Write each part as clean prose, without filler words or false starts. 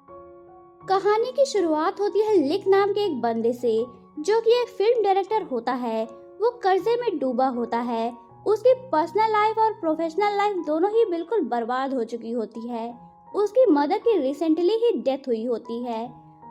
कहानी की शुरुआत होती है लिक नाम के एक बंदे से, जो कि एक फिल्म डायरेक्टर होता है। वो कर्जे में डूबा होता है। उसकी पर्सनल लाइफ और प्रोफेशनल लाइफ दोनों ही बिल्कुल बर्बाद हो चुकी होती है। उसकी मदर की रिसेंटली ही डेथ हुई होती है।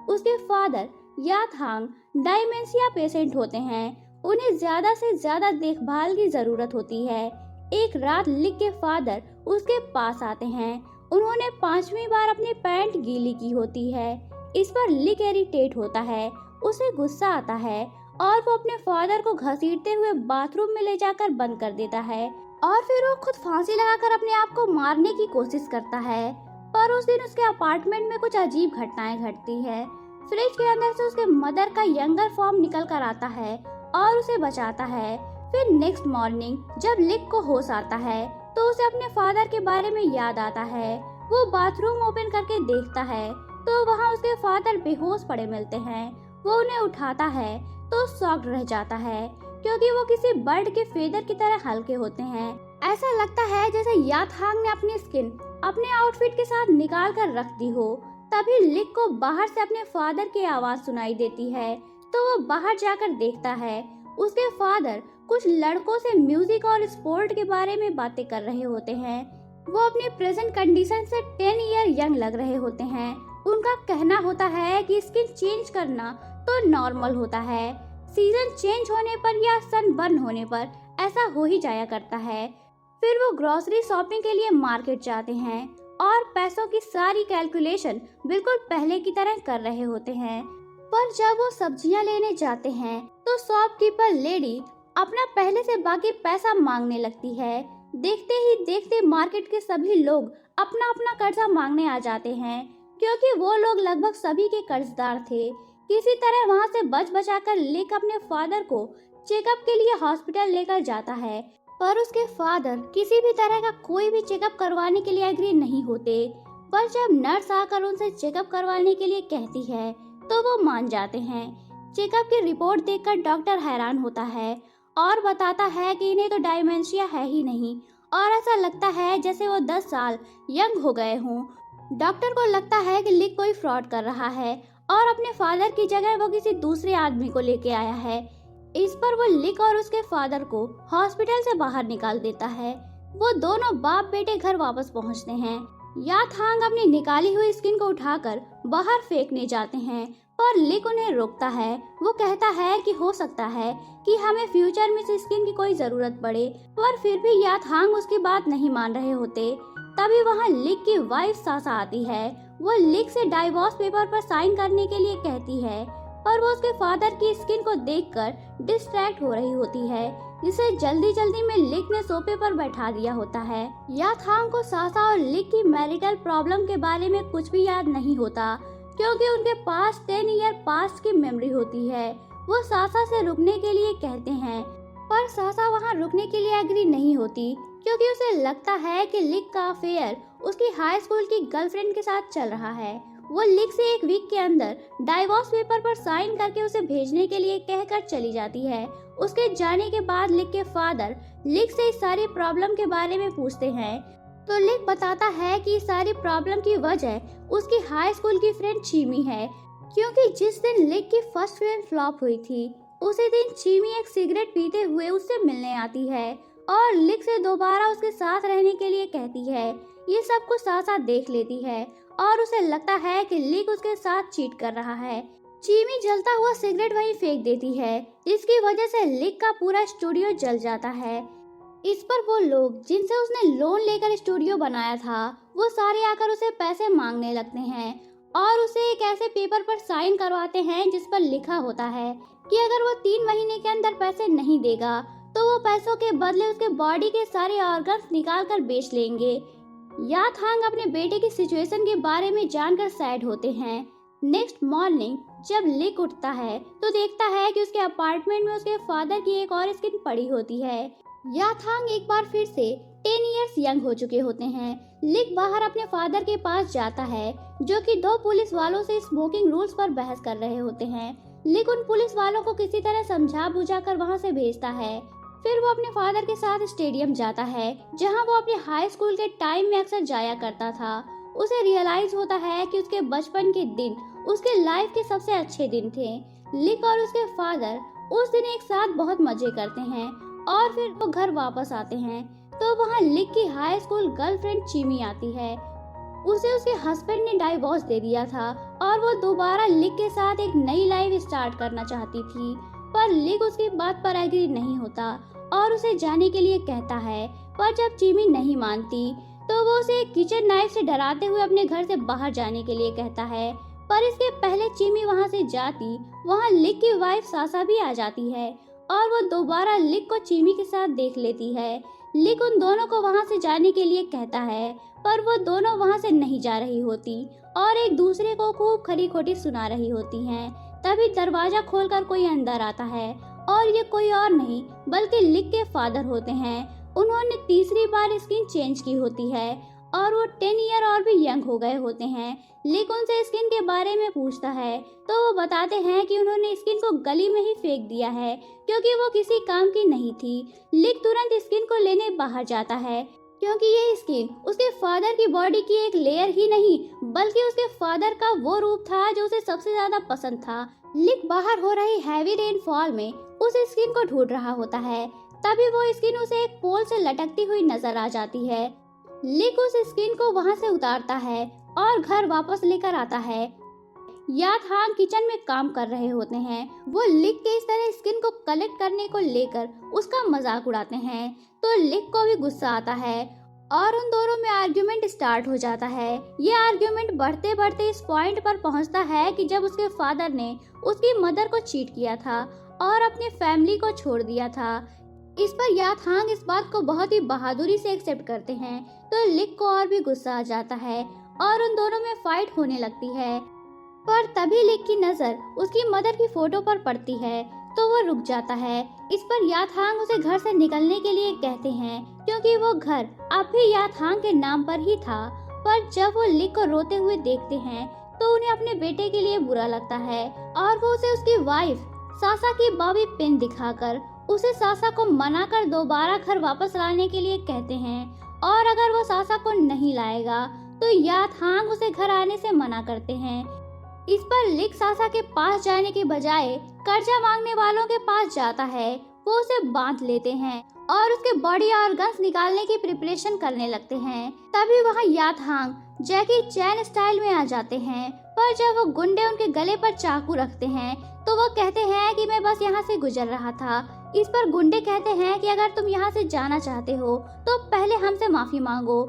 उसके फादर याथांग डायमेंशिया पेशेंट होते हैं। उन्हें ज्यादा से ज्यादा देखभाल की जरूरत होती है। एक रात लिक के फादर उसके पास आते हैं। उन्होंने 5वीं बार अपनी पैंट गीली की होती है। इस पर लिक इरिटेट होता है। उसे गुस्सा आता है और वो अपने फादर को घसीटते हुए बाथरूम में ले जाकर बंद कर देता है और फिर वो खुद फांसी लगाकर अपने आप को मारने की कोशिश करता है। पर उस दिन उसके अपार्टमेंट में कुछ अजीब घटनाएं घटती है। फ्रिज के अंदर से उसके मदर का यंगर फॉर्म निकल कर आता है और उसे बचाता है। फिर नेक्स्ट मॉर्निंग जब लिक को होश आता है तो उसे अपने फादर के बारे में याद आता है। वो बाथरूम ओपन करके देखता है तो वहाँ उसके फादर बेहोश पड़े मिलते हैं। वो उन्हें उठाता है तो शॉक्ड रह जाता है, क्योंकि वो किसी बर्ड के फेदर की तरह हल्के होते हैं। ऐसा लगता है जैसे याथांग ने अपनी स्किन अपने आउटफिट के साथ निकाल कर रख दी हो। तभी लिक को बाहर से अपने फादर की आवाज सुनाई देती है, तो वो बाहर जाकर देखता है उसके फादर कुछ लड़कों से म्यूजिक और स्पोर्ट के बारे में बातें कर रहे होते हैं। वो अपनी प्रेजेंट कंडीशन से 10 ईयर यंग लग रहे होते हैं। उनका कहना होता है कि स्किन चेंज करना तो नॉर्मल होता है। सीजन चेंज होने पर या सन बर्न होने पर ऐसा हो ही जाया करता है। फिर वो ग्रोसरी शॉपिंग के लिए मार्केट जाते हैं और पैसों की सारी कैलकुलेशन बिल्कुल पहले की तरह कर रहे होते हैं। पर जब वो सब्जियां लेने जाते हैं तो शॉपकीपर लेडी अपना पहले से बाकी पैसा मांगने लगती है। देखते ही देखते मार्केट के सभी लोग अपना अपना कर्जा मांगने आ जाते हैं, क्योंकि वो लोग लगभग सभी के कर्जदार थे। किसी तरह वहां से बच बचाकर लिक अपने फादर को चेकअप के लिए हॉस्पिटल लेकर जाता है, पर उसके फादर किसी भी तरह का कोई भी चेकअप करवाने के लिए एग्री नहीं होते। पर जब नर्स आकर उनसे चेकअप करवाने के लिए कहती है तो वो मान जाते हैं। चेकअप की रिपोर्ट देखकर डॉक्टर हैरान होता है और बताता है कि इन्हें तो डायमेंशिया है ही नहीं और ऐसा लगता है जैसे वो 10 साल यंग हो गए हों। डॉक्टर को लगता है कि लिक कोई फ्रॉड कर रहा है और अपने फादर की जगह वो किसी दूसरे आदमी को लेके आया है। इस पर वो लिक और उसके फादर को हॉस्पिटल से बाहर निकाल देता है। वो दोनों बाप बेटे घर वापस पहुंचते हैं। याथांग अपनी निकाली हुई स्किन को उठाकर बाहर फेंकने जाते हैं, पर लिक उन्हें रोकता है। वो कहता है कि हो सकता है कि हमें फ्यूचर में इस स्किन की कोई जरूरत पड़े, पर फिर भी याथांग उसकी बात नहीं मान रहे होते। तभी वहाँ लिक की वाइफ सासा आती है। वो लिक से डाइवोर्स पेपर पर साइन करने के लिए कहती है, पर वो उसके फादर की स्किन को देखकर डिस्ट्रैक्ट हो रही होती है, जिसे जल्दी जल्दी में लिक ने सोफे पर बैठा दिया होता है। याथांग को सासा और लिक की मैरिटल प्रॉब्लम के बारे में कुछ भी याद नहीं होता, क्योंकि उनके पास 10 ईयर पास्ट की मेमोरी होती है। वो सासा से रुकने के लिए कहते हैं, पर सासा वहाँ रुकने के लिए एग्री नहीं होती, क्योंकि उसे लगता है कि लिक का अफेयर उसकी हाई स्कूल की गर्लफ्रेंड के साथ चल रहा है। वो लिक से एक वीक के अंदर डाइवोर्स पेपर पर साइन करके उसे भेजने के लिए कहकर चली जाती है। उसके जाने के बाद लिक के फादर लिक से इस सारी प्रॉब्लम के बारे में पूछते हैं, तो लिक बताता है कि इस सारी प्रॉब्लम की वजह उसकी हाई स्कूल की फ्रेंड चीमी है, क्योंकि जिस दिन लिक की फर्स्ट फिल्म फ्लॉप हुई थी उसी दिन चीमी एक सिगरेट पीते हुए उससे मिलने आती है और लिक से दोबारा उसके साथ रहने के लिए कहती है। ये सब कुछ सासा देख लेती है और उसे लगता है कि लिक उसके साथ चीट कर रहा है। चीमी जलता हुआ सिगरेट वहीं फेंक देती है, जिसकी वजह से लिक का पूरा स्टूडियो जल जाता है। इस पर वो लोग जिनसे उसने लोन लेकर स्टूडियो बनाया था, वो सारे आकर उसे पैसे मांगने लगते हैं और उसे एक ऐसे पेपर पर साइन करवाते हैं जिस पर लिखा होता है कि अगर वो 3 महीने के अंदर पैसे नहीं देगा तो वो पैसों के बदले उसके बॉडी के सारे ऑर्गन्स निकाल कर बेच लेंगे। याथांग अपने बेटे की सिचुएशन के बारे में जानकर सैड होते हैं। नेक्स्ट मॉर्निंग जब लिक उठता है तो देखता है कि उसके अपार्टमेंट में उसके फादर की एक और स्किन पड़ी होती है। याथांग एक बार फिर से 10 इयर्स यंग हो चुके होते हैं। लिक बाहर अपने फादर के पास जाता है, जो कि 2 पुलिस वालों से स्मोकिंग रूल्स पर बहस कर रहे होते हैं। लिक उन पुलिस वालों को किसी तरह समझा बुझा कर वहाँ से भेजता है। फिर वो अपने फादर के साथ स्टेडियम जाता है, जहाँ वो अपने हाई स्कूल के टाइम में अक्सर जाया करता था। उसे रियलाइज होता है कि उसके बचपन के दिन उसके लाइफ के सबसे अच्छे दिन थे। लिक और उसके फादर उस दिन एक साथ बहुत मजे करते हैं और फिर वो घर वापस आते हैं तो वहाँ लिक की हाई स्कूल गर्लफ्रेंड चिमी आती है। उसे उसके हस्बैंड ने डाइवोर्स दे दिया था और वो दोबारा लिक के साथ एक नई लाइफ स्टार्ट करना चाहती थी, पर लिक उसकी बात पर एग्री नहीं होता और उसे जाने के लिए कहता है। पर जब चिमी नहीं मानती तो वो उसे किचन नाइफ से डराते हुए अपने घर से बाहर जाने के लिए कहता है। पर इसके पहले चिमी वहाँ से जाती, वहाँ लिक की वाइफ सासा भी आ जाती है और वो दोबारा लिक को चिमी के साथ देख लेती है। लिक उन दोनों को वहाँ से जाने के लिए कहता है, पर वो दोनों वहाँ से नहीं जा रही होती और एक दूसरे को खूब खरी खोटी सुना रही होती हैं। तभी दरवाजा खोलकर कोई अंदर आता है और ये कोई और नहीं बल्कि लिक के फादर होते हैं। उन्होंने तीसरी बार स्किन चेंज की होती है और वो 10 ईयर और भी यंग हो गए होते हैं। लिक उनसे स्किन के बारे में पूछता है तो वो बताते हैं कि उन्होंने स्किन को गली में ही फेंक दिया है क्योंकि वो किसी काम की नहीं थी। लिक तुरंत स्किन को लेने बाहर जाता है क्योंकि ये स्किन उसके फादर की बॉडी की एक लेयर ही नहीं बल्कि उसके फादर का वो रूप था जो उसे सबसे ज्यादा पसंद था। लिक बाहर हो रही हैवी रेनफॉल में उस स्किन को ढूंढ रहा होता है। तभी वो स्किन उसे एक पोल से लटकती हुई नजर आ जाती है। लिक उस स्किन को वहां से उतारता है और घर वापस लेकर आता है। यात हांग किचन में काम कर रहे होते हैं। वो लिक के इस तरह स्किन को कलेक्ट करने को लेकर उसका मजाक उड़ाते हैं तो लिक को भी गुस्सा आता है और उन दोनों में आर्ग्यूमेंट स्टार्ट हो जाता है। ये आर्ग्यूमेंट बढ़ते बढ़ते इस पॉइंट पर पहुंचता है कि जब उसके फादर ने उसकी मदर को चीट किया था और अपनी फैमिली को छोड़ दिया था। इस पर यात हांग इस बात को बहुत ही बहादुरी से एक्सेप्ट करते हैं तो लिक को और भी गुस्सा आ जाता है और उन दोनों में फाइट होने लगती है। पर तभी लिक की नजर उसकी मदर की फोटो पर पड़ती है तो वो रुक जाता है। इस पर यात हांग उसे घर से निकलने के लिए कहते हैं क्योंकि वो घर अब भी यात हांग के नाम पर ही था। पर जब वो लिक को रोते हुए देखते हैं तो उन्हें अपने बेटे के लिए बुरा लगता है और वो उसे उसकी वाइफ सासा की बॉबी पिन दिखाकर उसे सासा को मनाकर दोबारा घर वापस लाने के लिए कहते हैं और अगर वो सासा को नहीं लाएगा तो यात हांग उसे घर आने से मना करते हैं। इस पर लिक सासा के पास जाने के बजाय कर्जा मांगने वालों के पास जाता है। वो उसे बांध लेते हैं और उसके बॉडी ऑर्गन्स निकालने की प्रिपरेशन करने लगते हैं। तभी वहाँ यात हांग जैकी चैन स्टाइल में आ जाते हैं। पर जब वो गुंडे उनके गले पर चाकू रखते हैं तो वो कहते हैं कि मैं बस यहाँ से गुजर रहा था। इस पर गुंडे कहते हैं कि अगर तुम यहाँ से जाना चाहते हो तो पहले हमसे माफी मांगो।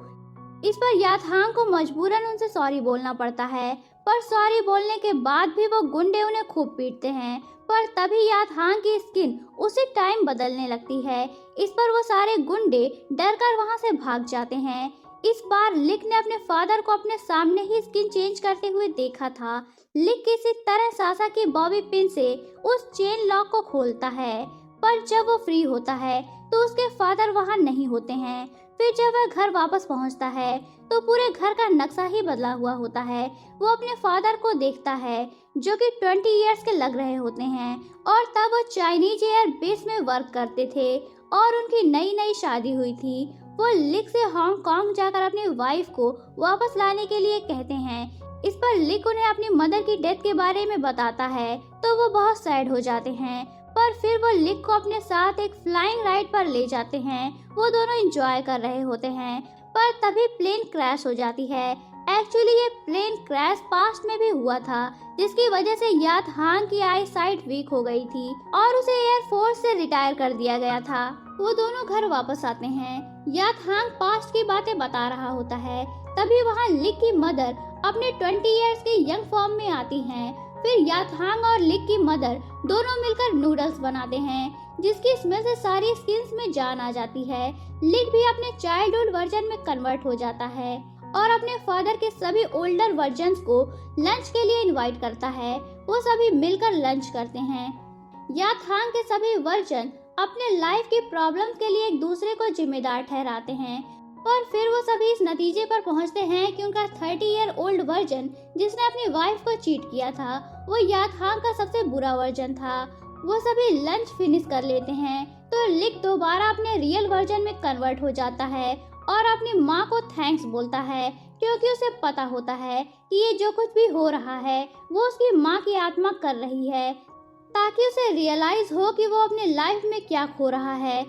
इस पर यात हांग को मजबूरन उनसे सॉरी बोलना पड़ता है। पर सॉरी बोलने के बाद भी वो गुंडे उन्हें खूब पीटते हैं। पर तभी यात हांग की स्किन उसी टाइम बदलने लगती है। इस पर वो सारे गुंडे डर कर वहाँ से भाग जाते हैं। इस बार लिक ने अपने फादर को अपने सामने ही स्किन चेंज करते हुए देखा था। लिक किसी तरह सासा की बॉबी पिन से उस चेन लॉक को खोलता है पर जब वो फ्री होता है तो उसके फादर वहाँ नहीं होते हैं। फिर जब वह घर वापस पहुँचता है तो पूरे घर का नक्शा ही बदला हुआ होता है। वो अपने फादर को देखता है जो कि 20 इयर्स के लग रहे होते हैं और तब वो चाइनीज एयर बेस में वर्क करते थे और उनकी नई नई शादी हुई थी। वो लिक से हांगकांग जाकर अपनी वाइफ को वापस लाने के लिए कहते हैं। इस पर लिक उन्हें अपनी मदर की डेथ के बारे में बताता है तो वो बहुत सैड हो जाते हैं। पर फिर वो लिक को अपने साथ एक फ्लाइंग राइड पर ले जाते हैं। वो दोनों एंजॉय कर रहे होते हैं पर तभी प्लेन क्रैश हो जाती है। एक्चुअली ये प्लेन क्रैश पास्ट में भी हुआ था जिसकी वजह से यात हांग की आई साइट वीक हो गई थी और उसे एयरफोर्स से रिटायर कर दिया गया था। वो दोनों घर वापस आते हैं। यात हांग पास्ट की बातें बता रहा होता है। तभी वहाँ लिक की मदर अपने 20 इयर्स के यंग फॉर्म में आती हैं। फिर यात हांग और लिक की मदर दोनों मिलकर नूडल्स बनाते हैं जिसकी स्मेल से सारी स्किन्स में जान आ जाती है। लिक भी अपने चाइल्डहुड वर्जन में कन्वर्ट हो जाता है और अपने फादर के सभी ओल्डर वर्जन्स को लंच के लिए इनवाइट करता है। वो सभी मिलकर लंच करते हैं। यात हांग के सभी वर्जन अपने लाइफ की प्रॉब्लम्स के लिए एक दूसरे को जिम्मेदार ठहराते हैं पर फिर वो सभी इस नतीजे पर पहुंचते हैं कि उनका 30 ईयर ओल्ड वर्जन जिसने अपनी वाइफ को चीट किया था वो यात हांग का सबसे बुरा वर्जन था। वो सभी लंच फिनिश कर लेते हैं तो लिक दोबारा अपने रियल वर्जन में कन्वर्ट हो जाता है और अपनी माँ को थैंक्स बोलता है, क्योंकि उसे पता होता है कि ये जो कुछ भी हो रहा है वो उसकी माँ की आत्मा कर रही है, ताकि उसे रियलाइज हो कि वो अपने लाइफ में क्या खो रहा है।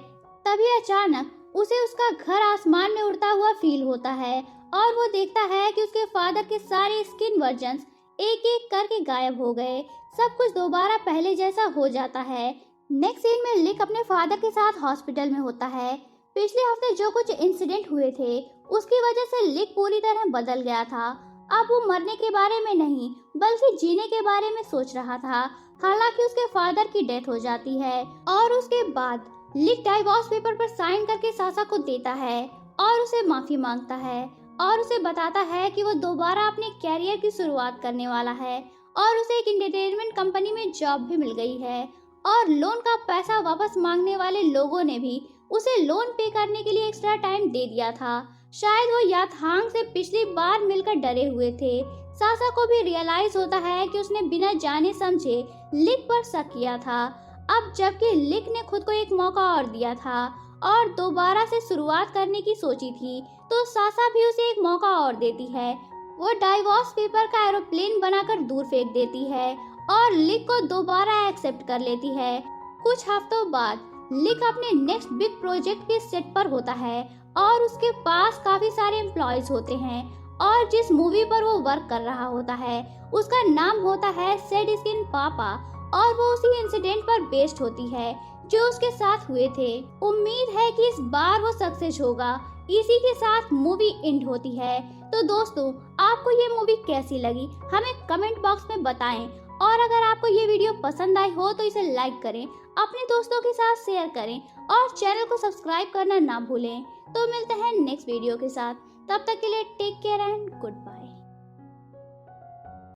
तभी अचानक उसे उसका घर आसमान में उड़ता हुआ फील होता है और वो देखता है कि उसके फादर के सारे स्किन वर्जन्स एक एक करके गायब हो गए। सब कुछ दोबारा पहले जैसा हो जाता है। नेक्स्ट सीन में लिक अपने फादर के साथ हॉस्पिटल में होता है। पिछले हफ्ते जो कुछ इंसिडेंट हुए थे उसकी वजह से लिक पूरी तरह बदल गया था। अब वो मरने के बारे में नहीं बल्कि जीने के बारे में सोच रहा था। हालांकि उसके फादर की डेथ हो जाती है और उसके बाद लिक डाइवोर्स पेपर पर साइन करके सासा को देता है और उसे माफी मांगता है और उसे बताता है कि वो दोबारा अपने कैरियर की शुरुआत करने वाला है और उसे एक एंटरटेनमेंट कंपनी में जॉब भी मिल गई है। और लोन का पैसा वापस मांगने वाले लोगों ने भी उसे लोन पे करने के लिए एक्स्ट्रा टाइम दे दिया था। शायद वो याथांग से पिछली बार मिलकर डरे हुए थे। सासा को भी रियलाइज होता है कि उसने बिना जाने समझे लिक पर शक किया था। अब जबकि लिक ने खुद को एक मौका और दिया था और दोबारा से शुरुआत करने की सोची थी, तो सासा भी उसे एक मौका और देती है। वो डाइवोर्स पेपर का एरोप्लेन बनाकर दूर फेंक देती है और लिक को दोबारा एक्सेप्ट कर लेती है। कुछ हफ्तों बाद लिक अपने नेक्स्ट बिग प्रोजेक्ट के सेट पर होता है और उसके पास काफी सारे एम्प्लॉयज होते हैं और जिस मूवी पर वो वर्क कर रहा होता है उसका नाम होता है सेड स्किन पापा और वो उसी इंसिडेंट पर बेस्ड होती है जो उसके साथ हुए थे। उम्मीद है कि इस बार वो सक्सेस होगा। इसी के साथ मूवी एंड होती है। तो दोस्तों, आपको ये मूवी कैसी लगी हमें कमेंट बॉक्स में बताएं और अगर आपको ये वीडियो पसंद आई हो तो इसे लाइक करें, अपने दोस्तों के साथ शेयर करें और चैनल को सब्सक्राइब करना ना भूलें। तो मिलते हैं नेक्स्ट वीडियो के साथ। तब तक के लिए take care and good bye.